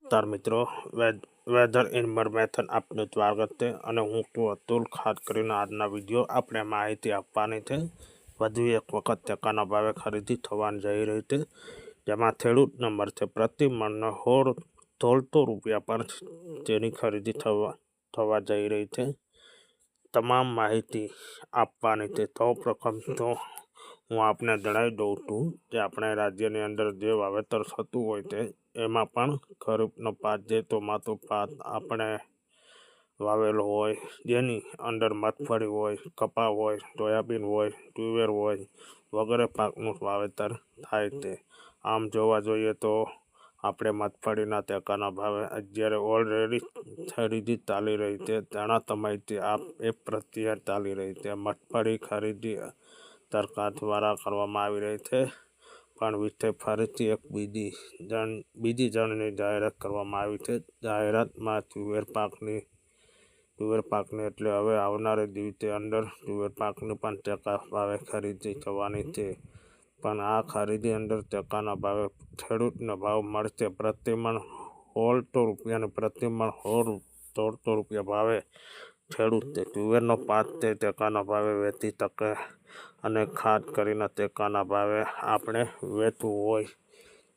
નમસ્કાર મિત્રો, weather in method આપનું સ્વાગત છે અને હું છું અતુલ. ખાસ કરીને આજના વિડીયો આપણે માહિતી આપવાની છે. વધુ એક વખત ટેકાના ભાવે ખરીદી થવાની જઈ રહી છે, જેમાં ખેડૂત નંબર છે પ્રતિ મણનો 1600 રૂપિયા પર તેની ખરીદી થવા જઈ રહી છે. તમામ માહિતી આપવાની છે. સૌ પ્રથમ તો હું આપને જણાવી દઉં છું કે આપણે રાજ્યની અંદર જે વાવેતર થતું હોય છે એમાં પણ ખરીફનો પાક જે ચોમાસું પાક આપણે વાવેલો હોય, જેની અંદર મગફળી હોય, કપા હોય, સોયાબીન હોય, તુવેર હોય વગેરે પાકનું વાવેતર થાય છે. આમ જોવા જોઈએ તો આપણે મગફળીના ટેકાના ભાવે અત્યારે ઓલરેડી ખરીદી ચાલી રહી છે. ઘણા સમયથી આ એક પ્રક્રિયા ચાલી રહી છે. મગફળી ખરીદી સરકાર દ્વારા કરવામાં આવી રહી છે, પણ વિશે ફરીથી એક બીજી જણની જાહેરાત કરવામાં આવી છે. જાહેરાતમાં તુવેર પાકની એટલે હવે આવનારા દિવસે અંદર તુવેર પાકની પણ ટેકા ભાવે ખરીદી થવાની છે. પણ આ ખરીદી અંદર ટેકાના ભાવે ખેડૂતનો ભાવ મળશે પ્રતિ મણ 1600 રૂપિયાની પ્રતિ મણ 1600 રૂપિયા ભાવે ખેડૂત તુવેરનો પાક તે ટેકાના ભાવે વેચી શકે. અને ખાસ કરીને ટેકાના ભાવે આપણે વેચવું હોય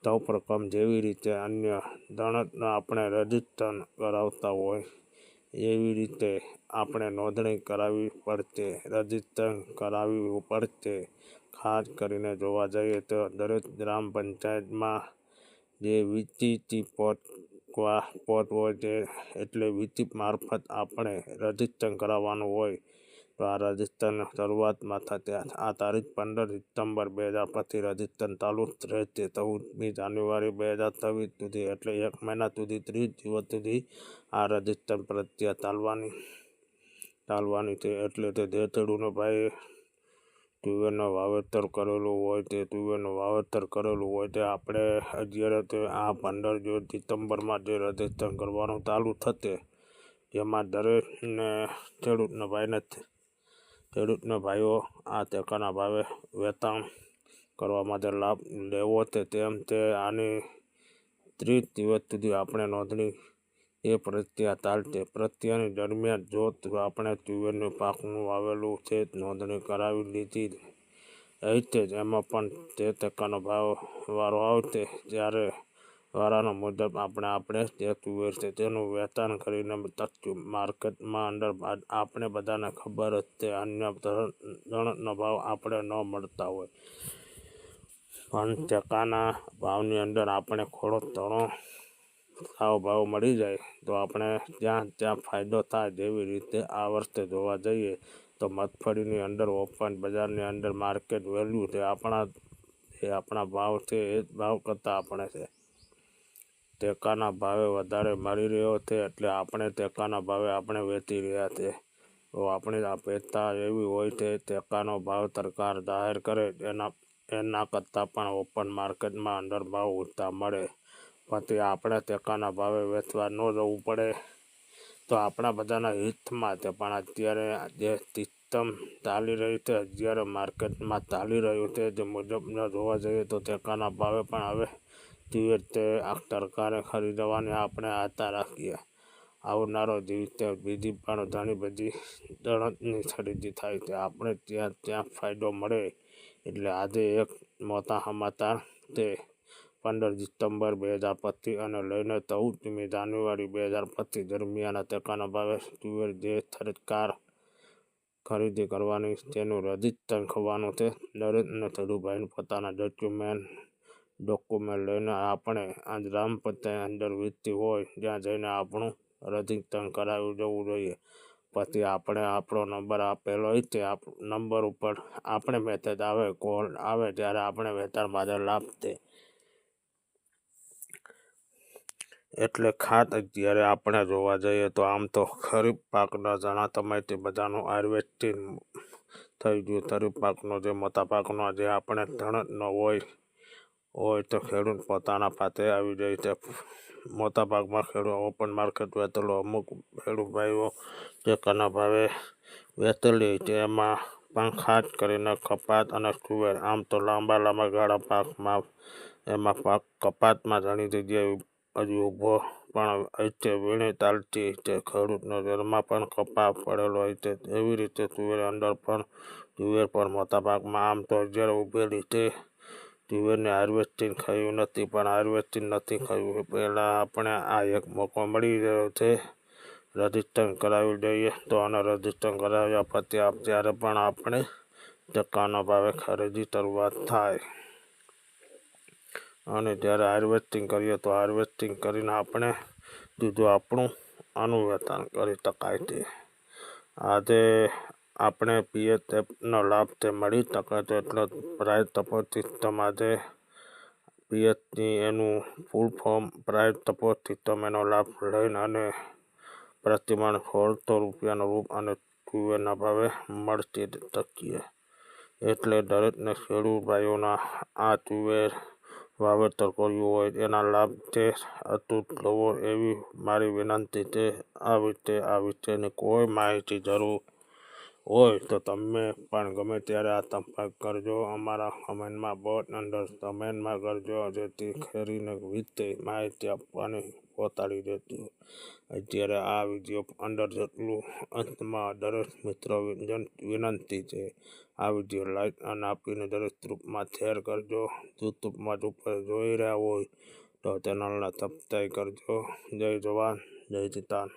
સૌ પ્રથમ જેવી રીતે અન્ય દણતનો આપણે રજીસ્ટ્રેશન કરાવતા હોય એવી રીતે આપણે નોંધણી કરાવવી પડશે, રજીસ્ટ્રેશન કરાવવું પડશે. ખાસ કરીને જોવા જઈએ તો દરેક ગ્રામ પંચાયતમાં જે વીટીટી પોટ હોય છે, એટલે વીટી મારફત આપણે રજીસ્ટ્રેશન કરાવવાનું હોય તો આ રજીસ્ટ્રેશન શરૂઆતમાં થશે. આ તારીખ 15 સપ્ટેમ્બર 2025 રજીસ્ટ્રેશન ચાલુ રહેશે. 14મી જાન્યુઆરી 2026 સુધી એટલે 1 મહિના સુધી 30 દિવસ સુધી આ રજીસ્ટ્રેશન પ્રક્રિયા ચાલવાની છે. એટલે તે જે ખેડૂતનો ભાઈ તુવેરનું વાવેતર કરેલું હોય તે આપણે અત્યારે તે આ 15 સપ્ટેમ્બરમાં જે રજીસ્ટ્રેશન કરવાનું ચાલુ થશે, જેમાં દરેકને ખેડૂતના ભાઈઓ આ ટેકાના ભાવે વેચાણ કરવા માટે લાભ લેવો છે. તેમ તે આની 30 દિવસ સુધી આપણે નોંધણી એ પ્રક્રિયા ચાલશે. પ્રક્રિયાની દરમિયાન જો આપણે તુવેરનું પાકનું વાવેલું છે, નોંધણી કરાવી લીધી હશે, એમાં પણ તે ટેકાનો ભાવ વારો આવશે ત્યારે વારાનો મુજબ આપણે જે તુવેર છે તેનું વેચાણ કરીને માર્કેટમાં અંદર આપણે બધાને ખબર જ છે અન્ય દણતનો ભાવ આપણે ન મળતા હોય, પણ ટેકાના ભાવની અંદર આપણે થોડો ઘણો સાવ ભાવ મળી જાય તો આપણે ત્યાં ફાયદો થાય. જેવી રીતે આ વર્ષે જોવા જઈએ તો મગફળીની અંદર ઓપન બજારની અંદર માર્કેટ વેલ્યુ છે આપણા ભાવ છે એ જ ભાવ કરતાં આપણે છે ટેકાના ભાવે વધારે મળી રહ્યો છે, એટલે આપણે ટેકાના ભાવે આપણે વેચી રહ્યા છે. તો આપણી અપેક્ષા એવી હોય છે ટેકાનો ભાવ સરકાર જાહેર કરે એના કરતાં પણ ઓપન માર્કેટમાં અંદર ભાવ ઊંચા મળે, પછી આપણે ટેકાના ભાવે વેચવા ન જવું પડે તો આપણા બધાના હિતમાં છે. પણ અત્યારે જે સિસ્ટમ ચાલી રહી છે, અત્યારે માર્કેટમાં ચાલી રહ્યું છે જે મુજબના જોવા જઈએ તો ટેકાના ભાવે પણ હવે તુવેર તે આ સરકારે ખરીદવાની આપણે આશા રાખીએ. આવનારો દિવસે બીજી પણ ઘણી બધી દણતની ખરીદી થાય છે, આપણે ત્યાં ફાયદો મળે. એટલે આજે એક મોટા સમાચાર તે 15 સપ્ટેમ્બર 2025 અને લઈને 14મી જાન્યુઆરી 2025 દરમિયાન ટેકાના ભાવે તુવેર જે સરકાર ખરીદી કરવાની તેનું રજીસ્ટ્રેશન થવાનું છે. દરેકને ખેડૂતભાઈને પોતાના ડોક્યુમેન્ટ લઈને આપણે આ ગ્રામ પંચાયત અંદર વીતી હોય ત્યાં જઈને આપણું રજીસ્ટ્રેશન કરાવી જવું જોઈએ. પછી આપણે આપણો નંબર આપેલો હોય તે નંબર ઉપર આપણે મેસેજ આવે, કોલ આવે ત્યારે આપણે વેચાણ માટે લાભ છે. એટલે ખાસ અત્યારે આપણે જોવા જઈએ તો આમ તો ખરીફ પાકના ઘણા સમયથી બધાનું હાર્વેસ્ટિંગ થઈ ગયું. ખરીફ પાકનો જે મોટા પાકનો જે આપણે ધણતનો હોય તો ખેડૂત પોતાના પાસે આવી જાય છે. મોટા ભાગમાં ખેડૂત ઓપન માર્કેટ વેચેલો, અમુક ખેડૂત ભાઈઓ ટેકાના ભાવે વેચેલી છે. એમાં પણ ખાસ કરીને કપાસ અને તુવેર આમ તો લાંબા ગાળા પાકમાં એમાં કપાસમાં ઘણી જગ્યાએ હજી ઊભો પણ હોય છે, વીણી ચાલતી છે, ખેડૂતના ઘરમાં પણ કપા પડેલો હોય છે, એવી રીતે તુવેર અંદર પણ તુવેર પણ મોટાભાગમાં આમ તો જ્યારે ઉભેલી છે તુવેરને હાર્વેસ્ટિંગ થયું નથી, પણ હાર્વેસ્ટિંગ નથી થયું પહેલાં આપણે આ એક મોકો મળી રહ્યો છે, રજીસ્ટ્રેશન કરાવી દઈએ તો આને રજીસ્ટ્રેશન કરાવ્યા પછી ત્યારે પણ આપણે ટકાના ભાવે ખરીદી શરૂઆત થાય અને જ્યારે હાર્વેસ્ટિંગ કરીએ તો હાર્વેસ્ટિંગ કરીને આપણે સીધું આપણું આનું વેચાણ કરી શકાય છે. આજે આપણે પીએચએફનો લાભ તે મળી શકે છે, એટલે પ્રાઇસ સપોર્ટ સિસ્ટમ આજે પીએચની એનું full form price support system એનો લાભ લઈને અને પ્રતિમણ 1600 રૂપિયાનો રૂપ અને તુવેરના ભાવે મળતી શકીએ, એટલે દરેકને ખેડૂત ભાઈઓના આ તુવેર વાવેતર કર્યું હોય એના લાભ છે અતૂટ લેવો એવી મારી વિનંતી છે. આ વિશેની કોઈ માહિતી જરૂર હોય તો તમે પણ ગમે ત્યારે આ સંપર્ક કરજો, અમારા કમેન્ટમાં બોક્સ અંદર કમેન્ટમાં કરજો, જેથી કરીને વિશે માહિતી આપવાની પહોંચાડી દેતી. અત્યારે આ વિડીયો અંદર જેટલું અંતમાં દરેક મિત્રો વિનંતી છે, આ વિડીયો લાઈક અને આપીને દરેક ગ્રુપમાં શેર કરજો. યુટ્યુબમાં ઉપર જોઈ રહ્યા હોય તો ચેનલને સબસ્ક્રાઈબ કરજો. જય જવાન જય કિસાન.